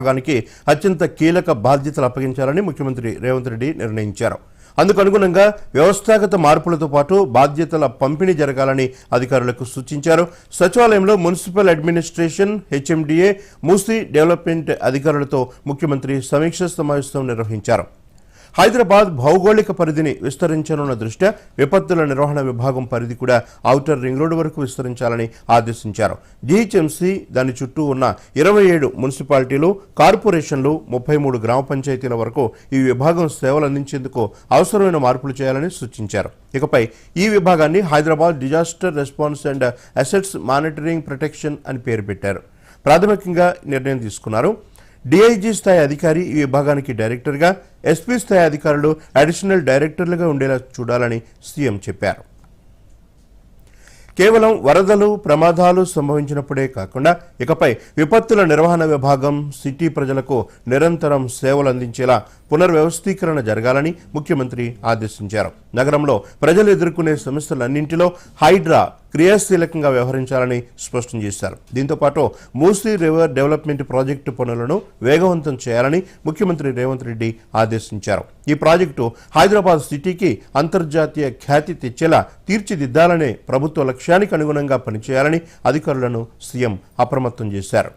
విభాగానికి అత్యంత కీలక బాధ్యతలు అప్పగించాలని ముఖ్యమంత్రి రేవంత్ రెడ్డి నిర్ణయించారు. అందుకు అనుగుణంగా వ్యవస్థాగత మార్పులతో పాటు బాధ్యతల పంపిణీ జరగాలని అధికారులకు సూచించారు. సచివాలయంలో municipal administration, HMDA, Musi development అధికారులతో ముఖ్యమంత్రి సమీక్ష సమావేశం నిర్వహించారు. హైదరాబాద్ భౌగోళిక పరిధిని విస్తరించనున్న దృష్ట్యా విపత్తుల నిర్వహణ విభాగం పరిధి కూడా ఔటర్ రింగ్ రోడ్డు వరకు విస్తరించాలని ఆదేశించారు. జీహెచ్ఎంసీ, దాని చుట్టూ ఉన్న 27 మున్సిపాలిటీలు, కార్పొరేషన్లు, 33 గ్రామ పంచాయతీల వరకు ఈ విభాగం సేవలు అందించేందుకు అవసరమైన మార్పులు చేయాలని సూచించారు. ఇకపై ఈ విభాగాన్ని Hyderabad disaster response and assets monitoring protection అని పేరు పెట్టారు. ప్రాథమికంగా నిర్ణయం తీసుకున్నారు. డీఐజీ స్థాయి అధికారి ఈ విభాగానికి డైరెక్టర్గా, ఎస్పీ స్థాయి అధికారులు అడిషనల్ డైరెక్టర్లుగా ఉండేలా చూడాలని సీఎం చెప్పారు. కేవలం వరదలు, ప్రమాదాలు సంభవించినప్పుడే కాకుండా ఇకపై విపత్తుల నిర్వహణ విభాగం సిటీ ప్రజలకు నిరంతరం సేవలు అందించేలా పునర్వ్యవస్థీకరణ జరగాలని ముఖ్యమంత్రి ఆదేశించారు. నగరంలో ప్రజలు ఎదుర్కొనే సమస్యలన్నింటిలో హైడ్రా క్రియాశీలకంగా వ్యవహరించాలని స్పష్టం చేశారు. దీంతోపాటు మూసీ రివర్ డెవలప్మెంట్ ప్రాజెక్టు పనులను వేగవంతం చేయాలని ముఖ్యమంత్రి రేవంత్ రెడ్డి ఆదేశించారు. ఈ ప్రాజెక్టు హైదరాబాద్ సిటీకి అంతర్జాతీయ ఖ్యాతి తెచ్చేలా తీర్చిదిద్దాలనే ప్రభుత్వ లక్ష్యానికి అనుగుణంగా పనిచేయాలని అధికారులను సీఎం అప్రమత్తం చేశారు.